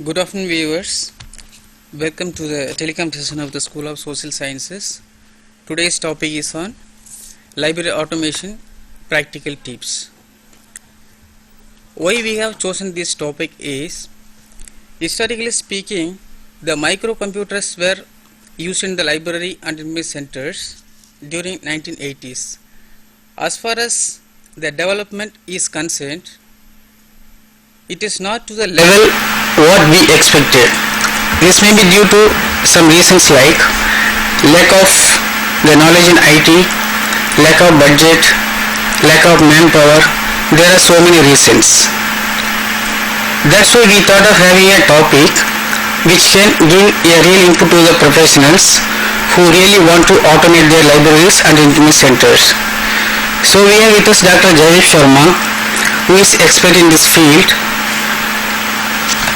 Good afternoon, viewers. Welcome to the telecom session of the School of Social Sciences. Today's topic is on library automation practical tips. Why we have chosen this topic is, historically speaking, the microcomputers were used in the library and information centers during 1980s. As far as the development is concerned, it is not to the level what we expected. This may be due to some reasons like lack of the knowledge in IT, lack of budget, lack of manpower. There are so many reasons. That's why we thought of having a topic which can give a real input to the professionals who really want to automate their libraries and information centers. So we have with us Dr. Jaideep Sharma, who is expert in this field.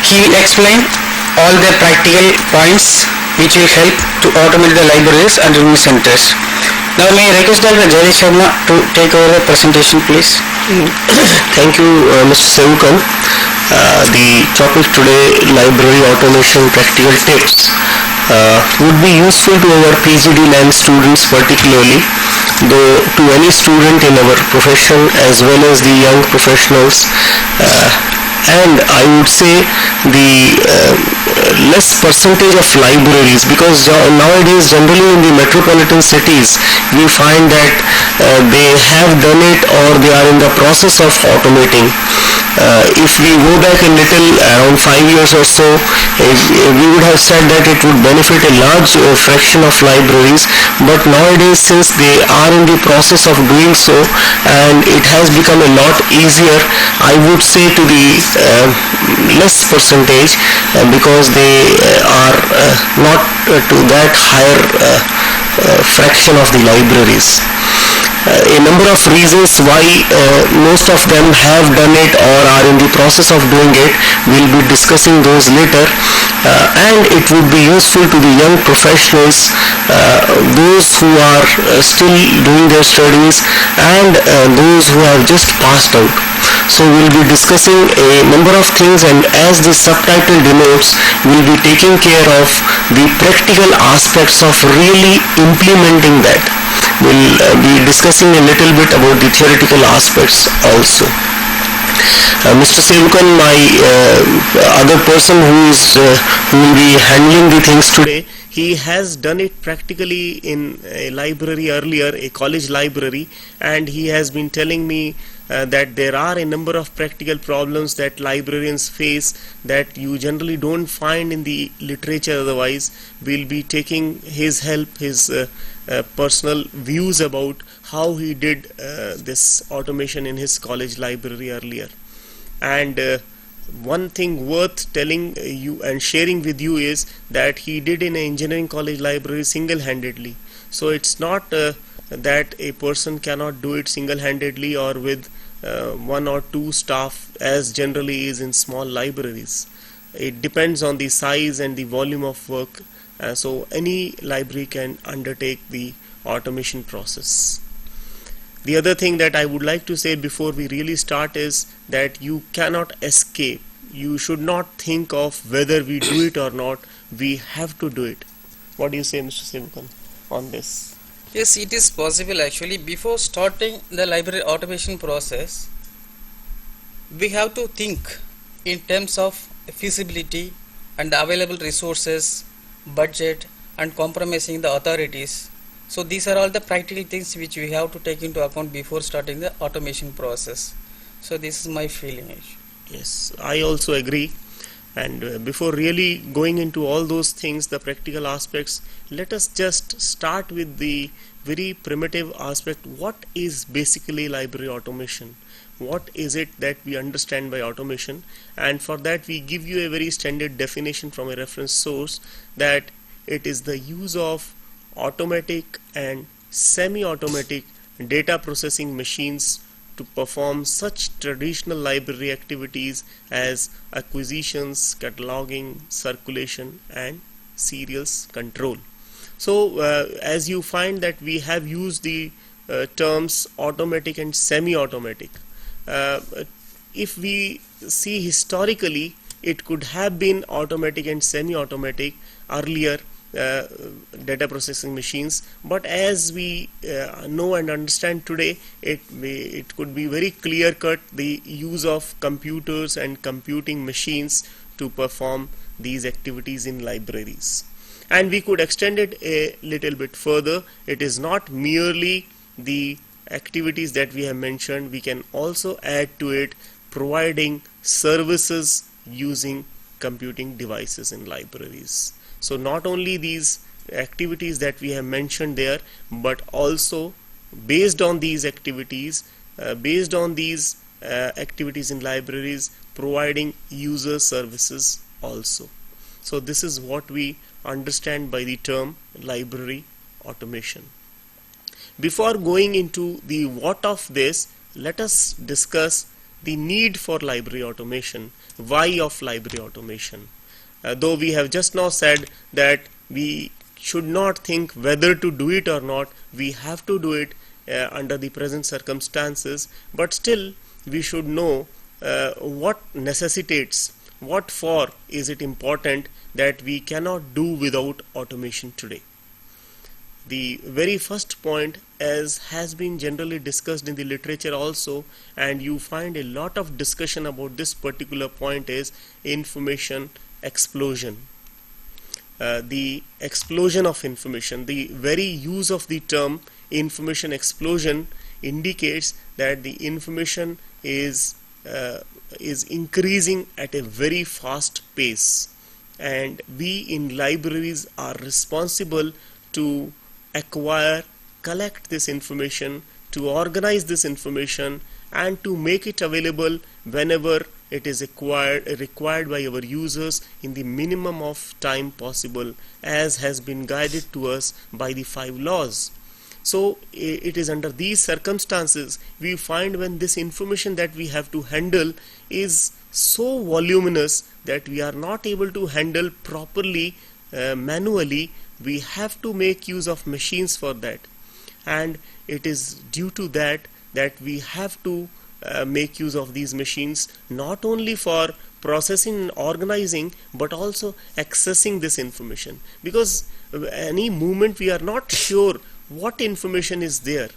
He will explain all the practical points which will help to automate the libraries and information centers. Now may I request Dr. Jaideep Sharma to take over the presentation, please. Thank you, Mr. Sevukan. The topic today, library automation practical tips, would be useful to our PGD land students particularly, though to any student in our profession as well as the young professionals, and I would say the less percentage of libraries, because nowadays generally in the metropolitan cities we find that they have done it or they are in the process of automating. If we go back a little, around 5 years or so, we would have said that it would benefit a large fraction of libraries, but nowadays since they are in the process of doing so and it has become a lot easier, I would say to the less percentage, because they are not to that higher fraction of the libraries. A number of reasons why most of them have done it or are in the process of doing it. We'll be discussing those later, and it would be useful to the young professionals, those who are still doing their studies, and those who have just passed out. So we'll be discussing a number of things, and as the subtitle denotes, we'll be taking care of the practical aspects of really implementing that. We'll be discussing a little bit about the theoretical aspects also. Mr. Sevukan, my other person who will be handling the things today, he has done it practically in a library earlier, a college library, and he has been telling me that there are a number of practical problems that librarians face that you generally don't find in the literature otherwise. We'll be taking his help, his personal views about how he did this automation in his college library earlier. And one thing worth telling you and sharing with you is that he did in an engineering college library single-handedly. So it's not that a person cannot do it single-handedly or with one or two staff, as generally is in small libraries. It depends on the size and the volume of work, so any library can undertake the automation process. The other thing that I would like to say before we really start is that you cannot escape. You should not think of whether we do it or not. We have to do it. What do you say, Mr. Sevukan, on this? Yes, it is possible actually. Before starting the library automation process, we have to think in terms of feasibility and available resources, budget, and compromising the authorities. So these are all the practical things which we have to take into account before starting the automation process. So this is my feeling. Yes, I also agree. And before really going into all those things, the practical aspects, let us just start with the very primitive aspect. What is basically library automation? What is it that we understand by automation? And for that we give you a very standard definition from a reference source, that it is the use of automatic and semi-automatic data processing machines to perform such traditional library activities as acquisitions, cataloging, circulation, and serials control. So as you find that we have used the terms automatic and semi-automatic. If we see historically, it could have been automatic and semi-automatic earlier data processing machines, but as we know and understand today, it could be very clear cut the use of computers and computing machines to perform these activities in libraries. And we could extend it a little bit further. It is not merely the activities that we have mentioned, we can also add to it providing services using computing devices in libraries. So not only these activities that we have mentioned there, but also based on these activities, in libraries, providing user services also. So this is what we understand by the term library automation. Before going into the what of this, let us discuss the need for library automation. Why of library automation? Though we have just now said that we should not think whether to do it or not, we have to do it under the present circumstances, but still we should know what necessitates, what for is it important that we cannot do without automation today. The very first point, as has been generally discussed in the literature also, and you find a lot of discussion about this particular point, is information explosion. The explosion of information, the very use of the term information explosion indicates that the information is increasing at a very fast pace, and we in libraries are responsible to acquire, collect this information, to organize this information, and to make it available whenever it is required by our users in the minimum of time possible, as has been guided to us by the 5 laws. So it is under these circumstances we find when this information that we have to handle is so voluminous that we are not able to handle properly manually. We have to make use of machines for that, and it is due to that we have to make use of these machines not only for processing and organizing but also accessing this information, because any moment we are not sure what information is there,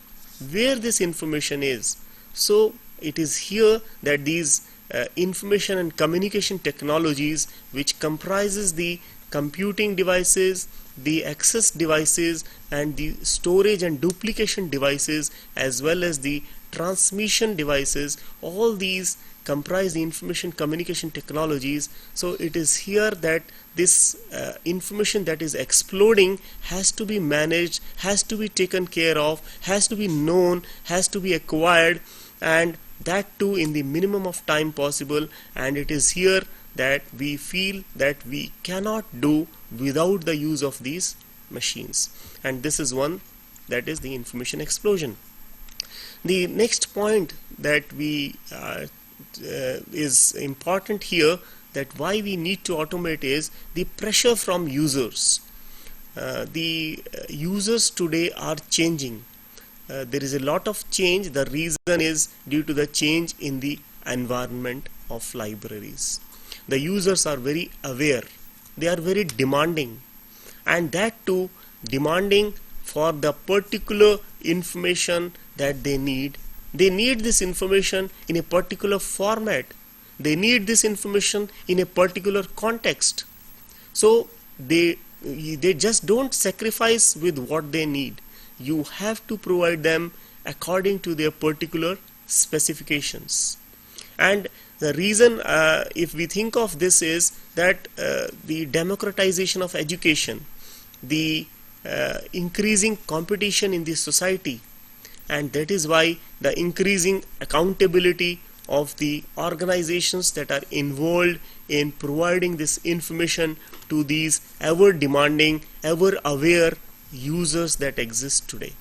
where this information is. So it is here that these information and communication technologies, which comprises the computing devices, the access devices, and the storage and duplication devices, as well as the transmission devices, all these comprise the information communication technologies. So it is here that this information that is exploding has to be managed, has to be taken care of, has to be known, has to be acquired, and that too in the minimum of time possible. And it is here that we feel that we cannot do without the use of these machines, and this is one, that is the information explosion. The next point that we is important here, that why we need to automate, is the pressure from users. The users today are changing. There is a lot of change. The reason is due to the change in the environment of libraries. The users are very aware, they are very demanding, and that too demanding for the particular information that they need. They need this information in a particular format. They need this information in a particular context. So they just don't sacrifice with what they need. You have to provide them according to their particular specifications. And the reason, if we think of this, is that the democratization of education, the increasing competition in the society, and that is why the increasing accountability of the organizations that are involved in providing this information to these ever demanding, ever aware users that exist today.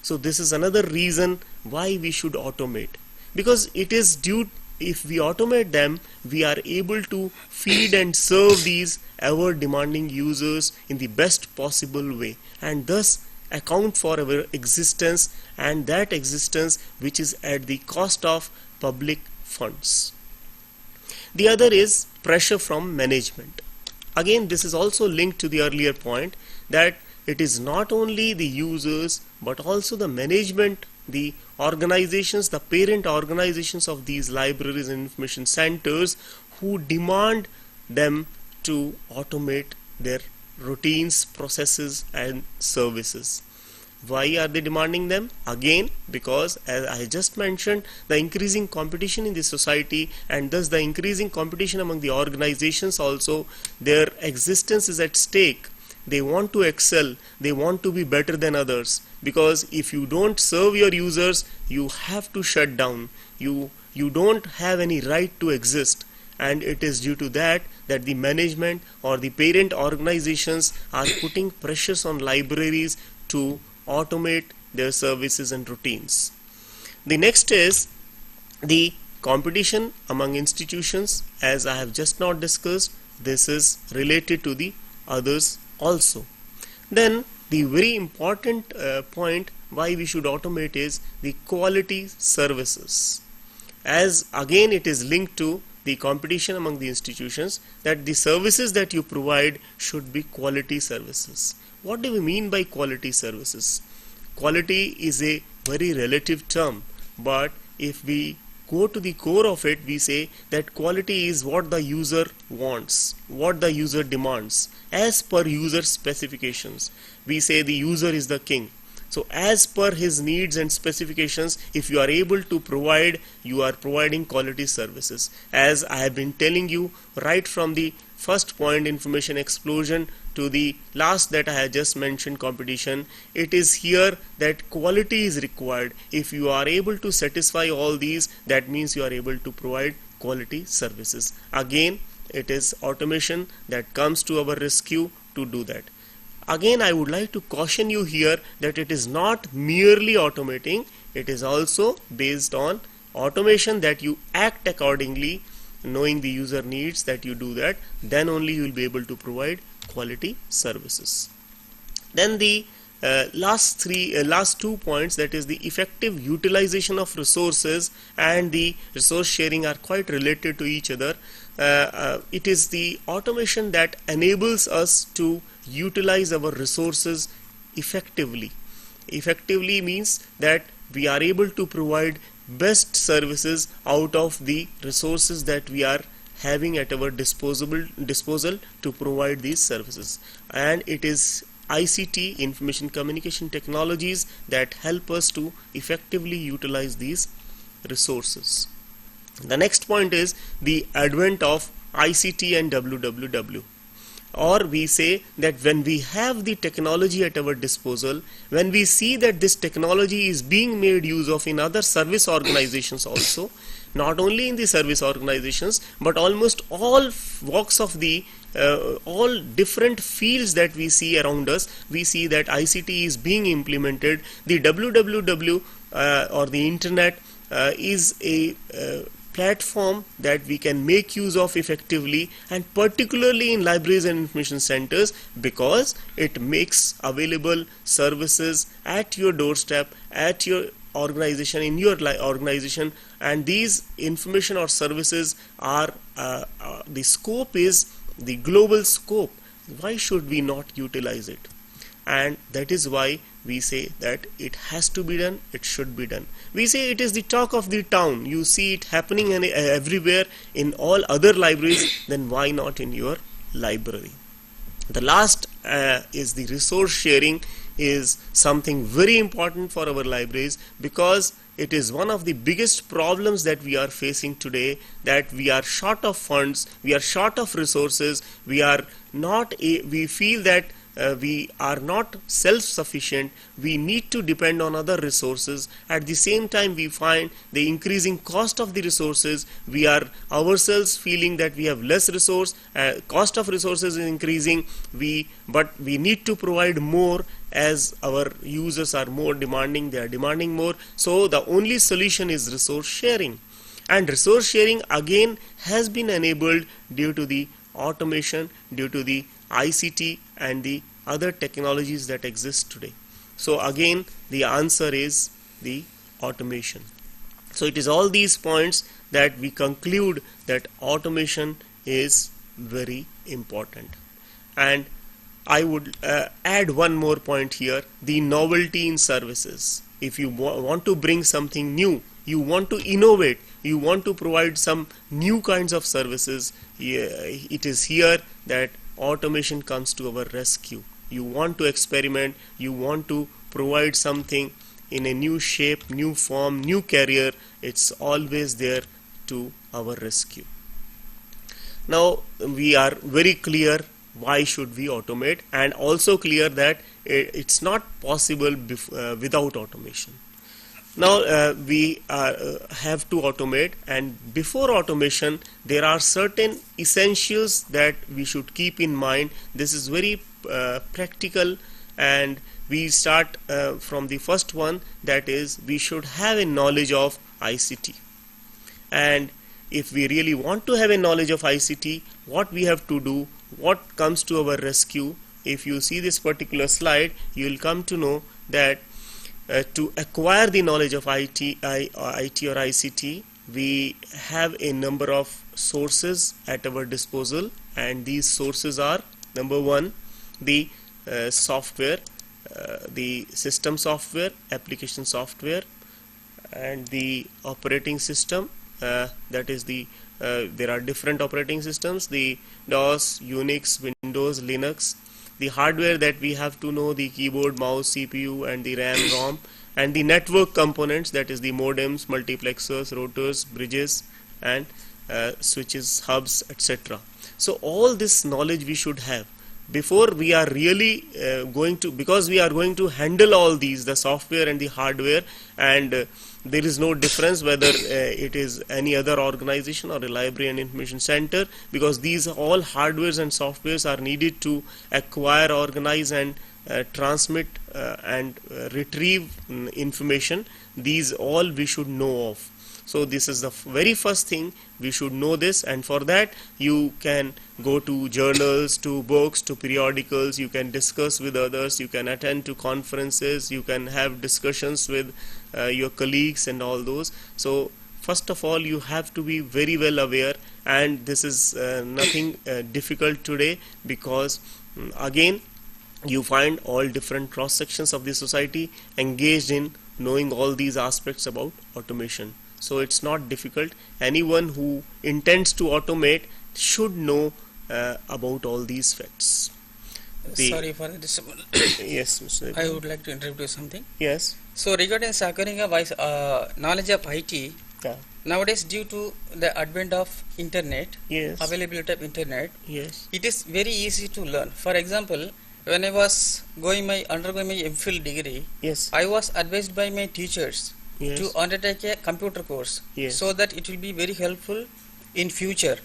So this is another reason why we should automate, because it is due, if we automate them, we are able to feed and serve these ever demanding users in the best possible way, and thus account for our existence, and that existence which is at the cost of public funds. The other is pressure from management. Again, this is also linked to the earlier point, that it is not only the users but also the management, the organizations, the parent organizations of these libraries and information centers, who demand them to automate their routines, processes, and services. Why are they demanding them? Again, because as I just mentioned, the increasing competition in the society, and thus the increasing competition among the organizations also, their existence is at stake. They want to excel, they want to be better than others, because if you don't serve your users, you have to shut down. You don't have any right to exist. And it is due to that the management or the parent organizations are putting pressures on libraries to automate their services and routines. The next is the competition among institutions. As I have just now discussed, this is related to the others also. Then the very important point why we should automate is the quality services. As again it is linked to the competition among the institutions, that the services that you provide should be quality services. What do we mean by quality services? Quality is a very relative term, but if we go to the core of it, we say that quality is what the user wants, what the user demands, as per user specifications. We say the user is the king. So as per his needs and specifications, if you are able to provide, you are providing quality services. As I have been telling you right from the first point, information explosion, to the last that I have just mentioned, competition, it is here that quality is required. If you are able to satisfy all these, that means you are able to provide quality services. Again, it is automation that comes to our rescue to do that. again I would like to caution you here that it is not merely automating, it is also based on automation, that you act accordingly, knowing the user needs, that you do that, then only you will be able to provide quality services. Then the last two points, that is the effective utilization of resources and the resource sharing, are quite related to each other. It is the automation that enables us to utilize our resources effectively. Effectively means that we are able to provide best services out of the resources that we are having at our disposal to provide these services. And it is ICT, information communication technologies, that help us to effectively utilize these resources. The next point is the advent of ICT and WWW. Or we say that when we have the technology at our disposal, when we see that this technology is being made use of in other service organizations also, not only in the service organizations but almost all walks of the all different fields that we see around us, we see that ICT is being implemented. The WWW or the internet is a platform that we can make use of effectively, and particularly in libraries and information centers, because it makes available services at your doorstep, at your organization, in your organization, and these information or services are the scope is the global scope. Why should we not utilize it? And that is why we say that it has to be done, it should be done. We say it is the talk of the town. You see it happening everywhere in all other libraries, then why not in your library? The last is the resource sharing, is something very important for our libraries, because it is one of the biggest problems that we are facing today, that we are short of funds, we are short of resources, we feel that we are not self-sufficient, we need to depend on other resources. At the same time, we find the increasing cost of the resources, we are ourselves feeling that we have less resource, cost of resources is increasing, but we need to provide more as our users are more demanding, they are demanding more. So the only solution is resource sharing. And resource sharing again has been enabled due to the automation, due to the ICT and the other technologies that exist today. So again, the answer is the automation. So it is all these points that we conclude that automation is very important. And I would add one more point here, the novelty in services. If you want to bring something new, you want to innovate, you want to provide some new kinds of services, it is here that automation comes to our rescue. You want to experiment, you want to provide something in a new shape, new form, new carrier, it's always there to our rescue. Now we are very clear why should we automate, and also clear that it's not possible without automation. Now we have to automate, and before automation there are certain essentials that we should keep in mind. This is very practical, and we start from the first one, that is we should have a knowledge of ICT. And if we really want to have a knowledge of ICT, what we have to do, what comes to our rescue, if you see this particular slide, you will come to know that to acquire the knowledge of IT or ICT, we have a number of sources at our disposal, and these sources are, number one, the software, the system software, application software, and the operating system. That is there are different operating systems, the DOS, Unix, Windows, Linux. The hardware that we have to know, the keyboard, mouse, CPU, and the RAM, ROM, and the network components, that is the modems, multiplexers, routers, bridges, and switches, hubs, etc. So all this knowledge we should have before we are really going to, because we are going to handle all these, the software and the hardware, and There is no difference whether it is any other organization or a library and information center, because these all hardwares and softwares are needed to acquire, organize and transmit and retrieve information. These all we should know of. So this is the very first thing we should know this, and for that you can go to journals, to books, to periodicals, you can discuss with others, you can attend to conferences, you can have discussions with your colleagues and all those. So first of all you have to be very well aware, and this is nothing difficult today, because again you find all different cross sections of the society engaged in knowing all these aspects about automation. So it's not difficult. Anyone who intends to automate should know about all these facts. Sorry for the disturbance. Yes, Mr. I would like to interrupt you something. Yes. So regarding acquiring a knowledge of IT, Yeah. nowadays due to the advent of internet, Yes. availability of internet, Yes. it is very easy to learn. For example, when I was undergoing my MPhil degree, Yes. I was advised by my teachers Yes. to undertake a computer course, Yes. so that it will be very helpful in future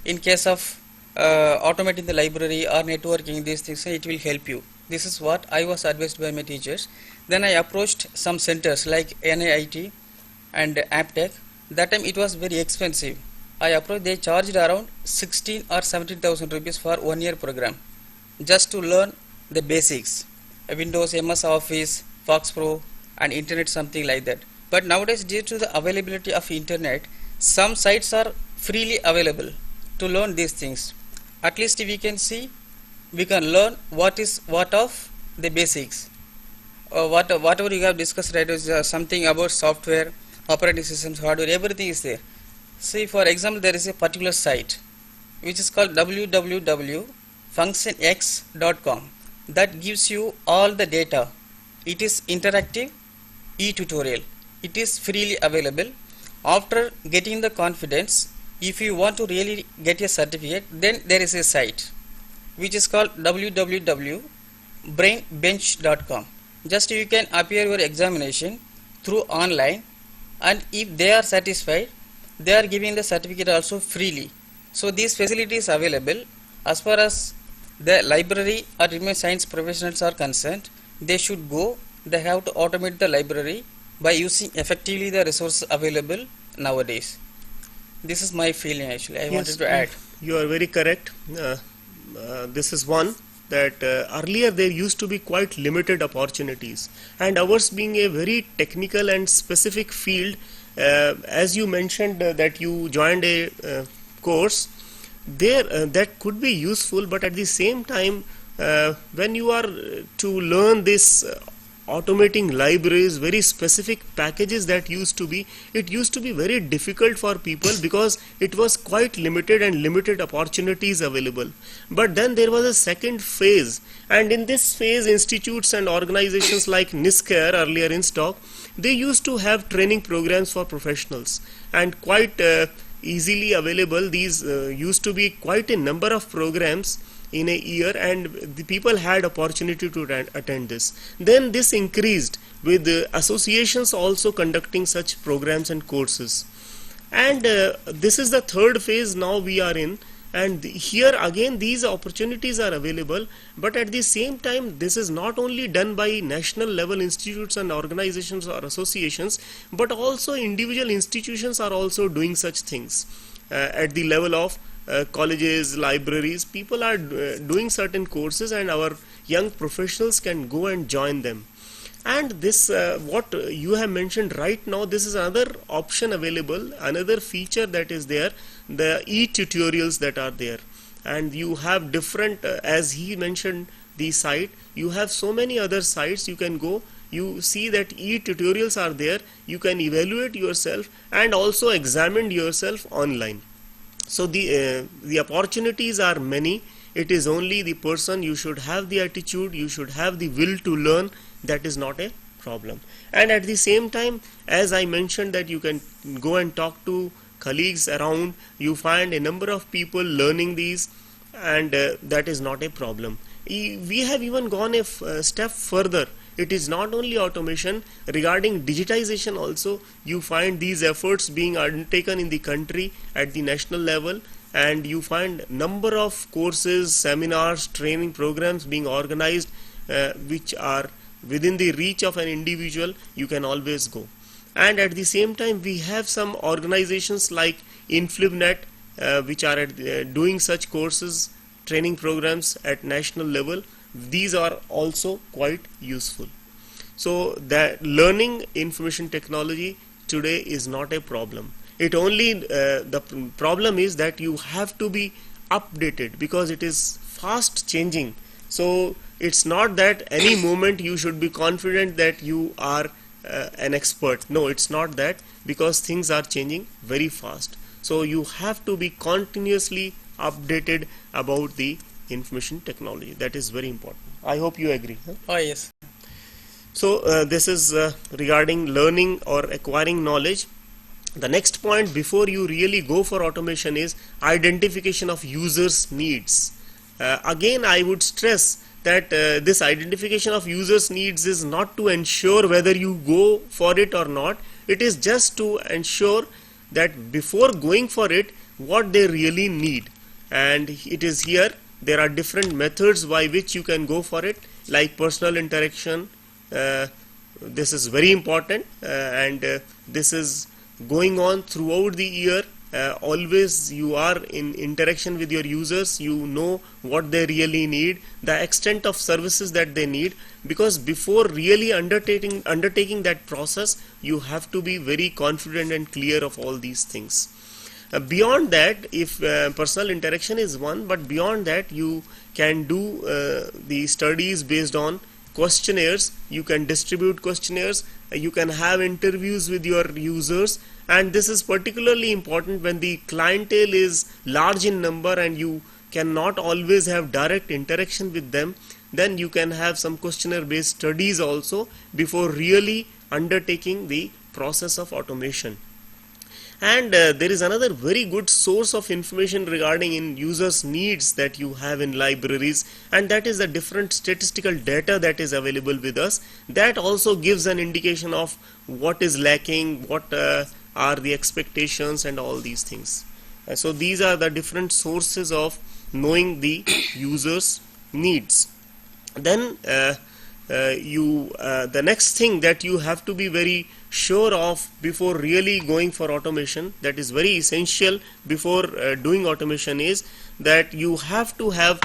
in case of automating the library or networking. These things, it will help you. This is what I was advised by my teachers. Then I approached some centers like NIIT and Aptech. That time it was very expensive. They charged around 16 or 17,000 rupees for 1 year program, just to learn the basics, Windows, MS Office, Fox Pro and internet, something like that. But nowadays, due to the availability of internet, some sites are freely available to learn these things. At least we can learn what of the basics. Whatever you have discussed, right, is something about software, operating systems, hardware, everything is there. See, for example, there is a particular site which is called www.functionx.com, that gives you all the data. It is interactive e-tutorial. It is freely available. After getting the confidence, if you want to really get a certificate, then there is a site which is called www.brainbench.com. Just you can appear your examination through online, and if they are satisfied, they are giving the certificate also freely. So these facilities available. As far as the library or information science professionals are concerned, they should go. They have to automate the library by using effectively the resources available nowadays. This is my feeling actually. I wanted to add. You are very correct. This is one that earlier there used to be quite limited opportunities, and ours being a very technical and specific field, as you mentioned that you joined a course there, that could be useful, but at the same time when you are to learn this automating libraries, very specific packages that used to be very difficult for people, because it was quite limited and limited opportunities available. But then there was a second phase, and in this phase institutes and organizations like NISCARE, earlier in stock, they used to have training programs for professionals, and quite easily available. These used to be quite a number of programs in a year, and the people had opportunity to attend this. Then this increased with associations also conducting such programs and courses, and this is the third phase now we are in, and here again these opportunities are available, but at the same time this is not only done by national level institutes and organizations or associations, but also individual institutions are also doing such things at the level of colleges, libraries. People are doing certain courses, and our young professionals can go and join them. And this what you have mentioned right now, this is another option available, another feature that is there, the e-tutorials that are there. And you have different, as he mentioned the site, you have so many other sites you can go. You see that e-tutorials are there, you can evaluate yourself and also examine yourself online. So the opportunities are many. It is only the person, you should have the attitude, you should have the will to learn. That is not a problem. And at the same time, as I mentioned, that you can go and talk to colleagues around, you find a number of people learning these, and that is not a problem. We have even gone a step further. it is not only automation. Regarding digitization also, you find these efforts being undertaken in the country at the national level, and you find number of courses, seminars, training programs being organized which are within the reach of an individual. You can always go. And at the same time, we have some organizations like InflibNet which are doing such courses, training programs at national level. These are also quite useful. So that learning information technology today is not a problem. It only the problem is that you have to be updated because it is fast changing. So it's not that any moment you should be confident that you are an expert. No, it's not that, because things are changing very fast. So you have to be continuously updated about the information technology. That is very important. I hope you agree. Huh? Oh, yes. So this is regarding learning or acquiring knowledge. The next point before you really go for automation is identification of users' needs. Again, I would stress that this identification of users' needs is not to ensure whether you go for it or not. It is just to ensure that before going for it, what they really need. And it is here there are different methods by which you can go for it, like personal interaction. This is very important, and this is going on throughout the year. Always you are in interaction with your users, you know what they really need, the extent of services that they need, because before really undertaking that process, you have to be very confident and clear of all these things. Beyond that, if personal interaction is one, but beyond that you can do the studies based on questionnaires. You can distribute questionnaires, you can have interviews with your users, and this is particularly important when the clientele is large in number and you cannot always have direct interaction with them. Then you can have some questionnaire based studies also before really undertaking the process of automation. And there is another very good source of information regarding in users' needs that you have in libraries, and that is the different statistical data that is available with us. That also gives an indication of what is lacking, what are the expectations, and all these things. So these are the different sources of knowing the users' needs. Then the next thing that you have to be very sure of before really going for automation, that is very essential before doing automation, is that you have to have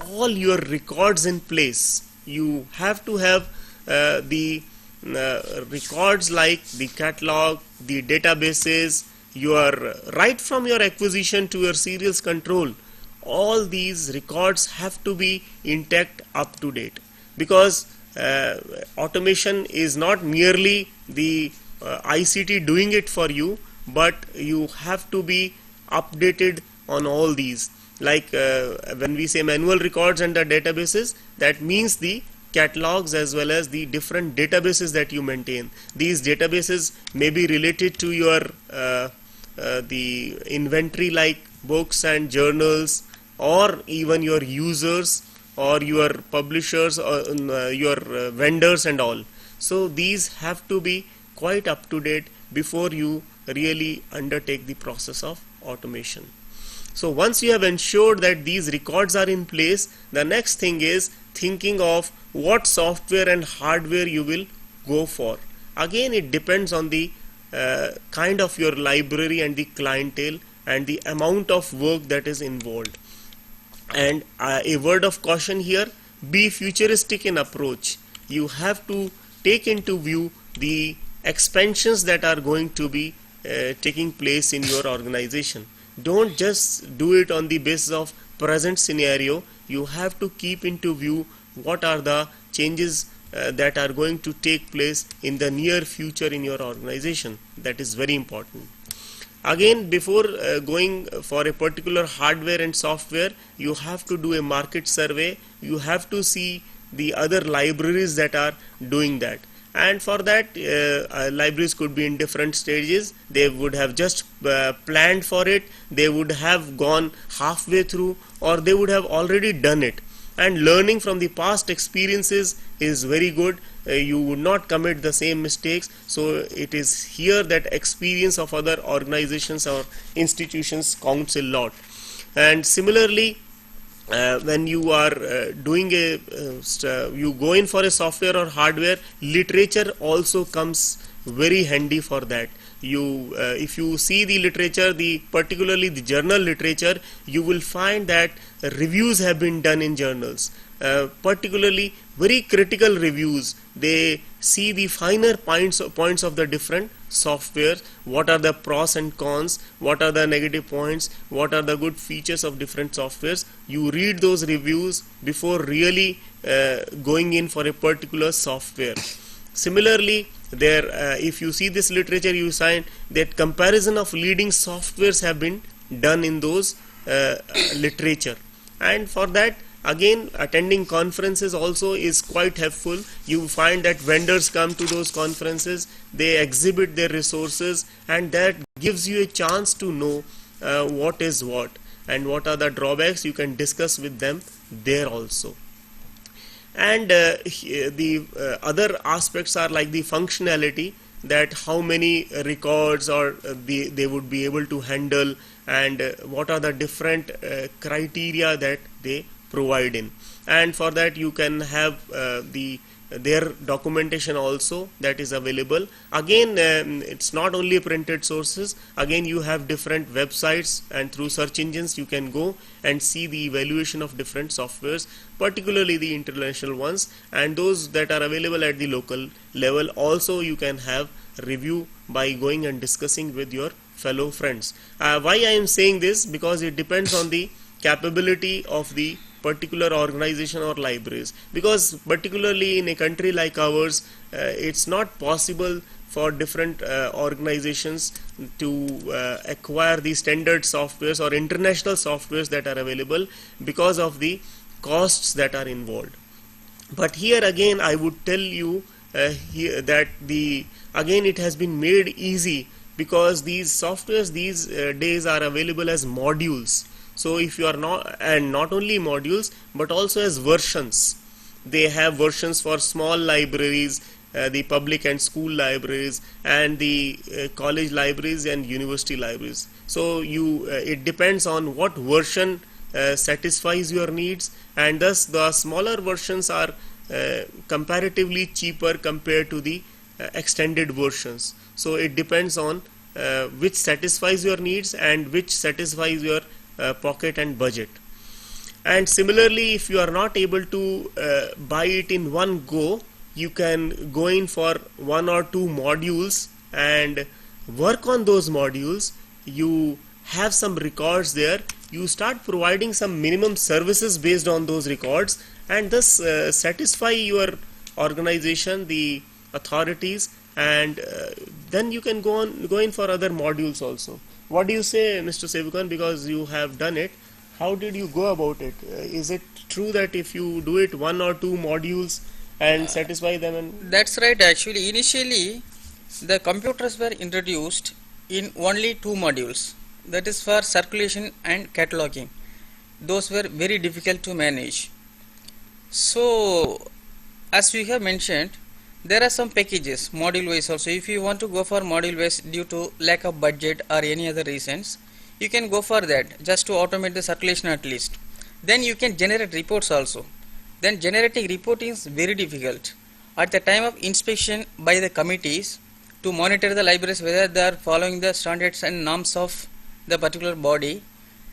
all your records in place. You have to have the records like the catalog, the databases, right from your acquisition to your serials control. All these records have to be intact, up to date, because automation is not merely the ICT doing it for you, but you have to be updated on all these. Like when we say manual records and the databases, that means the catalogs as well as the different databases that you maintain. These databases may be related to your the inventory like books and journals, or even your users or your publishers or your vendors and all. So these have to be quite up to date before you really undertake the process of automation. So once you have ensured that these records are in place, the next thing is thinking of what software and hardware you will go for. Again, it depends on the kind of your library and the clientele and the amount of work that is involved. And a word of caution here, be futuristic in approach. You have to take into view the expansions that are going to be taking place in your organization. Don't just do it on the basis of present scenario. You have to keep into view what are the changes that are going to take place in the near future in your organization. That is very important. Again, before going for a particular hardware and software, you have to do a market survey. You have to see the other libraries that are doing that. And for that, libraries could be in different stages. They would have just planned for it, they would have gone halfway through, or they would have already done it. and learning from the past experiences is very good. You would not commit the same mistakes. So it is here that experience of other organizations or institutions counts a lot. And similarly, when you are doing you go in for a software or hardware, literature also comes very handy for that. If you see the literature, particularly the journal literature, you will find that reviews have been done in journals, particularly very critical reviews. They see the finer points of the different software, what are the pros and cons, what are the negative points, what are the good features of different softwares. You read those reviews before really going in for a particular software. Similarly, if you see this literature, you find that comparison of leading softwares have been done in those literature, and for that again attending conferences also is quite helpful. You find that vendors come to those conferences, they exhibit their resources, and that gives you a chance to know what is what and what are the drawbacks. You can discuss with them there also. And the other aspects are like the functionality, that how many records or they would be able to handle, and what are the different criteria that they provide in. And for that you can have their documentation also that is available. Again, it's not only printed sources. Again, you have different websites, and through search engines you can go and see the evaluation of different softwares, particularly the international ones, and those that are available at the local level also you can have review by going and discussing with your fellow friends. Why I am saying this? Because it depends on the capability of the particular organization or libraries, because particularly in a country like ours, it's not possible for different organizations to acquire the standard softwares or international softwares that are available because of the costs that are involved. But here again I would tell you that again it has been made easy, because these softwares these days are available as modules. So if you are not only modules but also as versions. They have versions for small libraries, the public and school libraries, and the college libraries and university libraries. So it depends on what version satisfies your needs, and thus the smaller versions are comparatively cheaper compared to the extended versions. So it depends on which satisfies your needs and which satisfies your pocket and budget. And similarly, if you are not able to buy it in one go, you can go in for one or two modules and work on those modules. You have some records there, you start providing some minimum services based on those records, and thus satisfy your organization, the authorities, and then you can go in for other modules also. What do you say, Mr. Sevukan? Because you have done it, how did you go about it? Is it true that if you do it one or two modules and satisfy them? That's right. Actually, initially the computers were introduced in only two modules, that is for circulation and cataloging. Those were very difficult to manage. So as we have mentioned, there are some packages module wise also. If you want to go for module wise due to lack of budget or any other reasons, you can go for that just to automate the circulation at least. Then you can generate reports also. Then generating reporting is very difficult. At the time of inspection by the committees to monitor the libraries whether they are following the standards and norms of the particular body,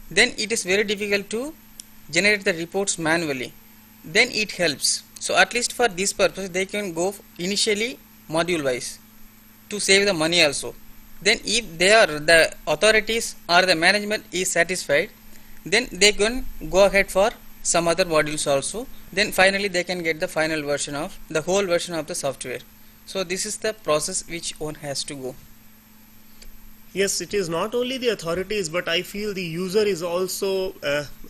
then it is very difficult to generate the reports manually. Then it helps. So at least for this purpose they can go initially module wise to save the money also. Then if the authorities or the management is satisfied, then they can go ahead for some other modules also. Then finally they can get the final version of the whole version of the software. So this is the process which one has to go. Yes, it is not only the authorities, but I feel the user is also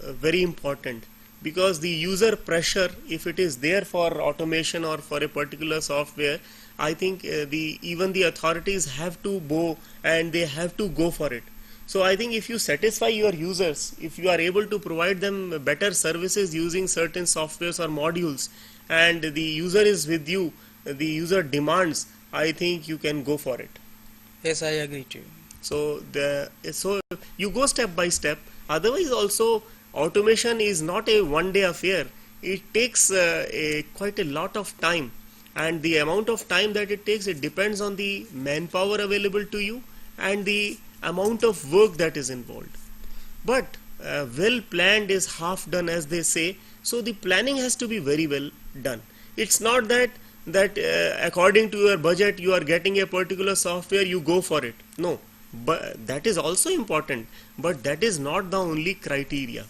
very important, because the user pressure, if it is there for automation or for a particular software, I think even the authorities have to go and they have to go for it. So I think if you satisfy your users, if you are able to provide them better services using certain softwares or modules, and the user is with you, the user demands, I think you can go for it. Yes, I agree to you. So you go step by step. Otherwise, also automation is not a one-day affair. It takes quite a lot of time, and the amount of time that it takes, it depends on the manpower available to you and the amount of work that is involved. But well planned is half done, as they say. So the planning has to be very well done. It's not that according to your budget you are getting a particular software, you go for it. No, but that is also important, but that is not the only criteria.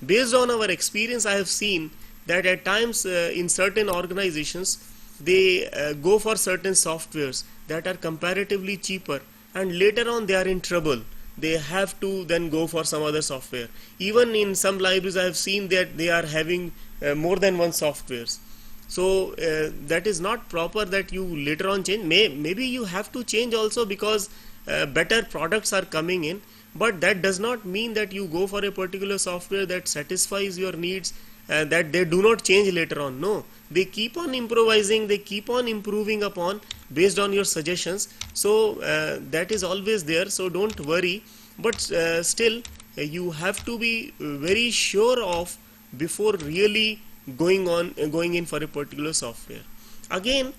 Based on our experience, I have seen that at times in certain organizations they go for certain softwares that are comparatively cheaper, and later on they are in trouble. They have to then go for some other software. Even in some libraries I have seen that they are having more than one softwares. So that is not proper that you later on change. Maybe you have to change also because better products are coming in, but that does not mean that you go for a particular software that satisfies your needs, that they do not change later on. No, they keep on improvising, they keep on improving upon based on your suggestions. So that is always there, so don't worry. But still you have to be very sure of before really going in for a particular software. Again,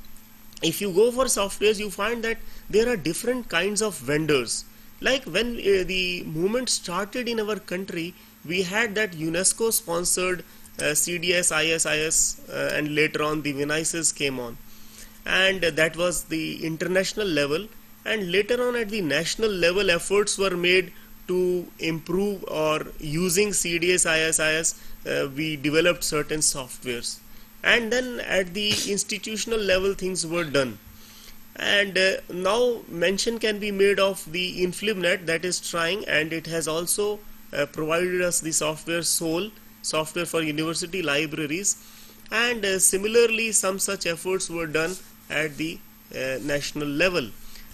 if you go for softwares, you find that there are different kinds of vendors. Like when the movement started in our country, we had that UNESCO sponsored CDS, ISIS, and later on the Vinaises came on, and that was the international level. And later on at the national level, efforts were made to improve, or using CDS, ISIS, we developed certain softwares, and then at the institutional level things were done. And now mention can be made of the InflibNet that is trying, and it has also provided us the software SOL, software for university libraries, and similarly some such efforts were done at the national level.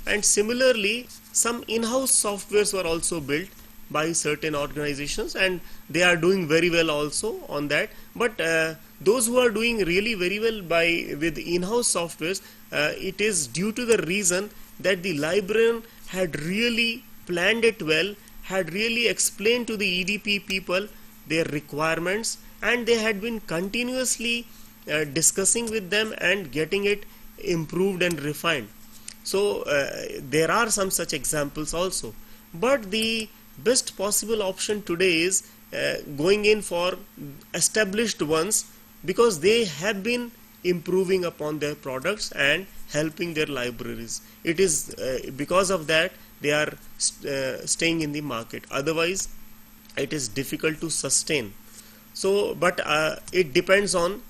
And similarly some in-house softwares were also built by certain organizations, and they are doing very well also on that. But those who are doing really very well with in-house softwares, it is due to the reason that the librarian had really planned it well, had really explained to the EDP people their requirements, and they had been continuously discussing with them and getting it improved and refined. So there are some such examples also. But the best possible option today is going in for established ones, because they have been improving upon their products and helping their libraries. It is because of that they are staying in the market. Otherwise it is difficult to sustain. So but it depends on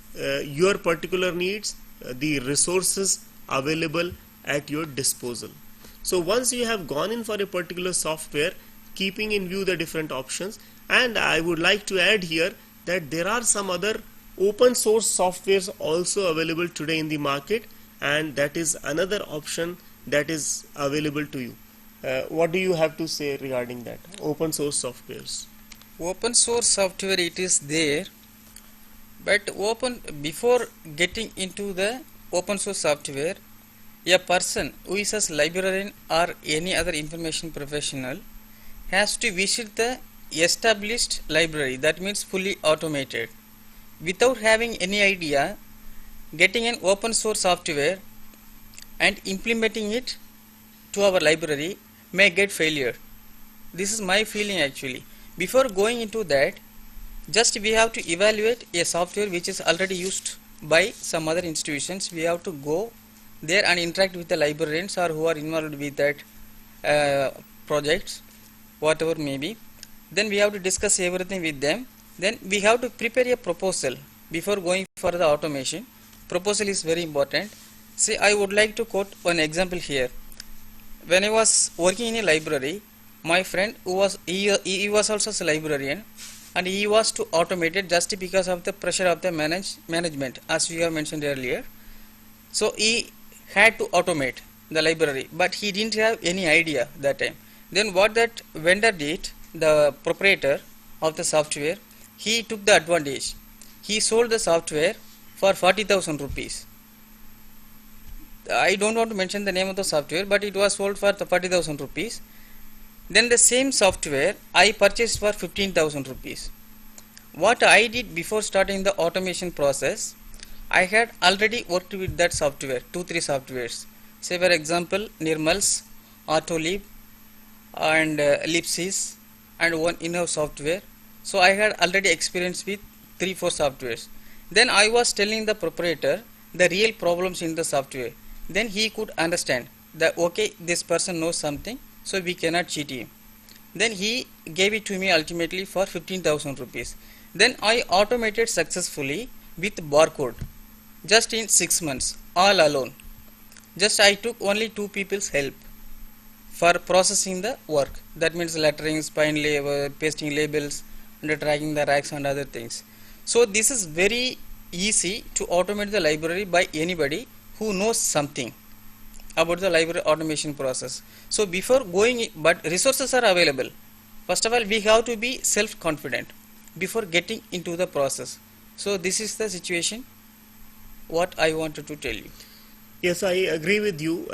your particular needs, the resources available at your disposal. So once you have gone in for a particular software, keeping in view the different options, and I would like to add here that there are some other open source softwares also available today in the market, and that is another option that is available to you. What do you have to say regarding that, open source softwares? Open source software, it is there, but before getting into the open source software, a person who is a librarian or any other information professional has to visit the established library, that means fully automated. Without having any idea, getting an open source software and implementing it to our library may get failure. This is my feeling actually. Before going into that, just we have to evaluate a software which is already used by some other institutions. We have to go there and interact with the librarians or who are involved with that projects, whatever may be. Then we have to discuss everything with them. Then we have to prepare a proposal before going for the automation. Proposal is very important. See, I would like to quote one example here. When I was working in a library, my friend who was he was also a librarian, and he was to automate it just because of the pressure of the management, as we have mentioned earlier. So he had to automate the library, but he didn't have any idea that time. Then what that vendor did, the proprietor of the software, he took the advantage. He sold the software for 40,000 rupees. I don't want to mention the name of the software, but it was sold for 40,000 rupees. Then the same software I purchased for 15,000 rupees. What I did before starting the automation process, I had already worked with that software, 2-3 softwares. Say for example, Nirmals, Autolib, and Ellipsis, and one in-house software. So I had already experience with 3-4 softwares. Then I was telling the proprietor the real problems in the software. Then he could understand that okay, this person knows something, so we cannot cheat him. Then he gave it to me ultimately for 15,000 rupees. Then I automated successfully with barcode just in 6 months, all alone. Just I took only 2 people's help for processing the work. That means lettering, spine label, pasting labels, and tracking the racks and other things. So this is very easy to automate the library by anybody who knows something about the library automation process. So before going, but resources are available. First of all, we have to be self-confident before getting into the process. So this is the situation what I wanted to tell you. Yes, I agree with you.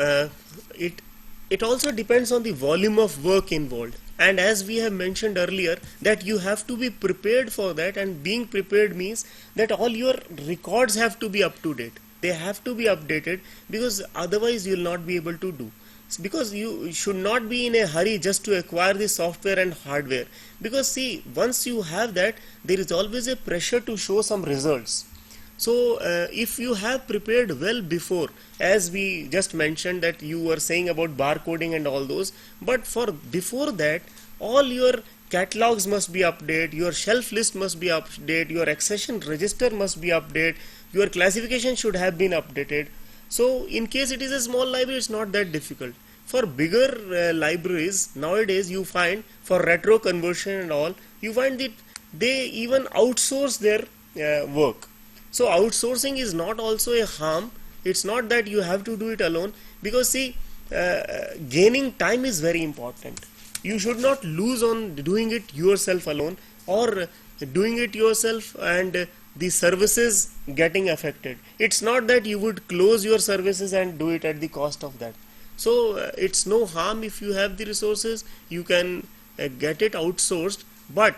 It also depends on the volume of work involved, and as we have mentioned earlier, that you have to be prepared for that, and being prepared means that all your records have to be up to date. They have to be updated, because otherwise you will not be able to do. Because you should not be in a hurry just to acquire the software and hardware, because see, once you have that, there is always a pressure to show some results. So if you have prepared well before, as we just mentioned that you were saying about barcoding and all those, but for before that, all your catalogs must be updated, your shelf list must be updated, your accession register must be updated, your classification should have been updated. So in case it is a small library, it's not that difficult. For bigger libraries nowadays, you find for retro conversion and all, you find that they even outsource their work. So outsourcing is not also a harm. It's not that you have to do it alone, because see, gaining time is very important. You should not lose on doing it yourself alone, or doing it yourself and the services getting affected. It's not that you would close your services and do it at the cost of that. So it's no harm if you have the resources, you can get it outsourced, but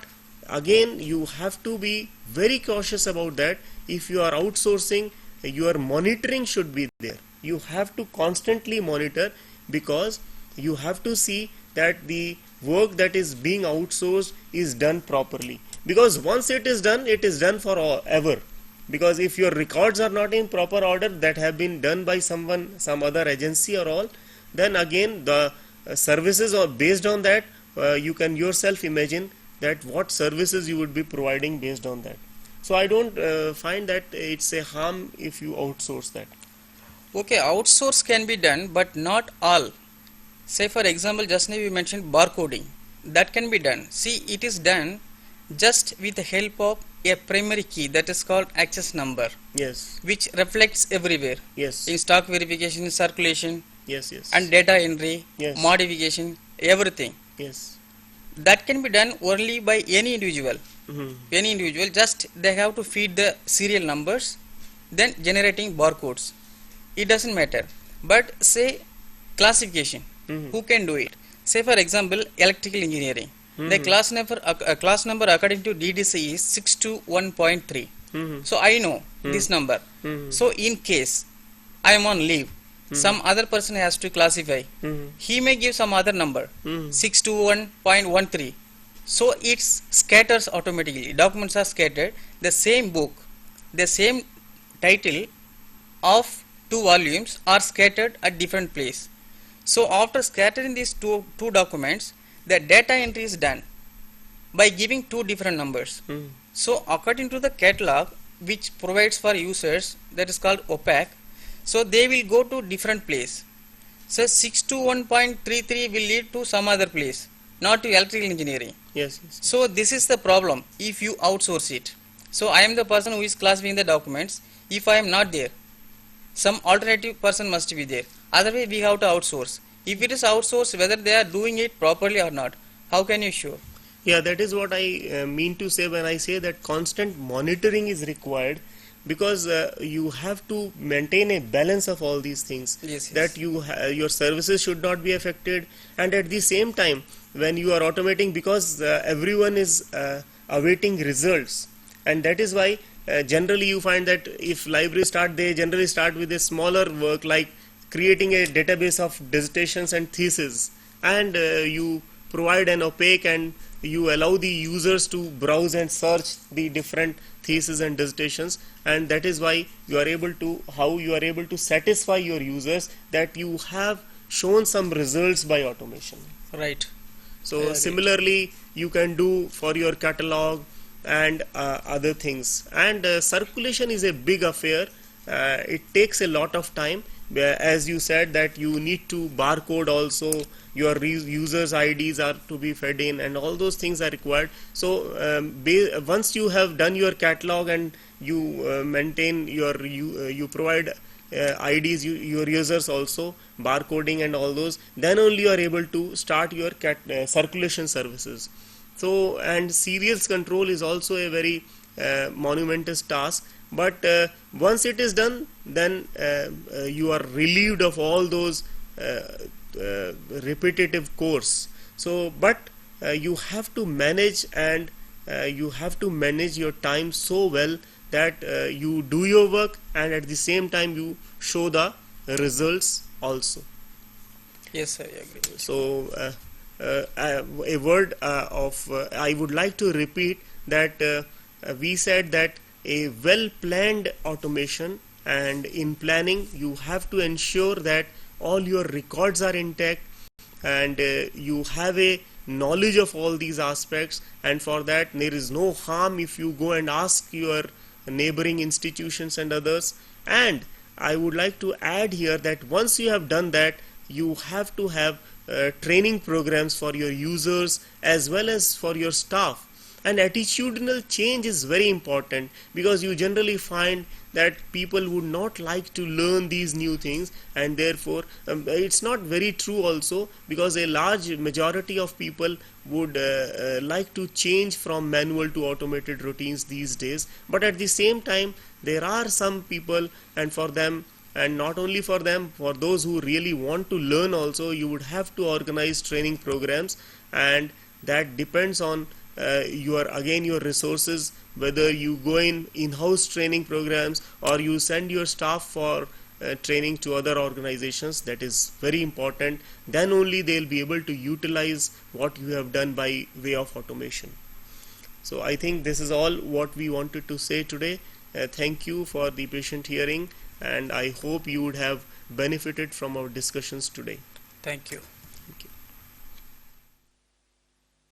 again you have to be very cautious about that. If you are outsourcing, your monitoring should be there. You have to constantly monitor, because you have to see that the work that is being outsourced is done properly, because once it is done for ever. Because if your records are not in proper order, that have been done by someone, some other agency or all, then again the services are based on that. You can yourself imagine that what services you would be providing based on that. So I don't find that it's a harm if you outsource that. Okay, outsource can be done, but not all. Say for example, just now you mentioned barcoding. That can be done. See, it is done just with the help of a primary key that is called access number. Yes. Which reflects everywhere. Yes. In stock verification, circulation, Yes. Yes. and data entry, Yes. modification, everything. Yes. That can be done only by any individual. Any individual, just they have to feed the serial numbers, then generating barcodes. It doesn't matter. But say classification, who can do it? Say for example, electrical engineering. The class number according to DDC is 621.3. So I know this number. So in case I am on leave, some other person has to classify. He may give some other number, 621.13. So it scatters automatically. Documents are scattered. The same book, the same title of 2 volumes are scattered at different place. So after scattering these two documents, the data entry is done by giving 2 different numbers. So according to the catalog which provides for users, that is called OPAC, so they will go to different place. So 621.33 will lead to some other place, not to electrical engineering. Yes. Yes. So this is the problem if you outsource it. So I am the person who is classifying the documents. If I am not there, some alternative person must be there. Otherwise we have to outsource. If it is outsourced, whether they are doing it properly or not, how can you sure? Yeah, that is what I mean to say when I say that constant monitoring is required, because you have to maintain a balance of all these things. Yes, yes. That your services should not be affected, and at the same time, when you are automating, because everyone is awaiting results, and that is why generally you find that if libraries start, they generally start with a smaller work like creating a database of dissertations and theses, and you provide an opaque, and you allow the users to browse and search the different theses and dissertations, and that is why you are able to satisfy your users that you have shown some results by automation. Right. So Right. similarly you can do for your catalog and other things, and circulation is a big affair. It takes a lot of time, as you said that you need to barcode also, your users IDs are to be fed in, and all those things are required. So once you have done your catalog and you maintain your you provide IDs, your users also, barcoding and all those, then only you are able to start your circulation services. So, and serials control is also a very monumentous task, but once it is done, then you are relieved of all those repetitive course. So, but you have to manage, and you have to manage your time so well that you do your work, and at the same time you show the results also. Yes, I agree. So a word I would like to repeat that we said that a well planned automation, and in planning you have to ensure that all your records are intact, and you have a knowledge of all these aspects, and for that there is no harm if you go and ask your neighboring institutions and others. And I would like to add here that once you have done that, you have to have training programs for your users as well as for your staff. And attitudinal change is very important, because you generally find that people would not like to learn these new things, and therefore it's not very true also, because a large majority of people would like to change from manual to automated routines these days. But at the same time, there are some people, and for them, and not only for them, for those who really want to learn also, you would have to organize training programs, and that depends on your resources, whether you go in-house training programs or you send your staff for training to other organizations. That is very important. Then only they'll be able to utilize what you have done by way of automation. So I think this is all what we wanted to say today. Thank you for the patient hearing, and I hope you would have benefited from our discussions today. Thank you.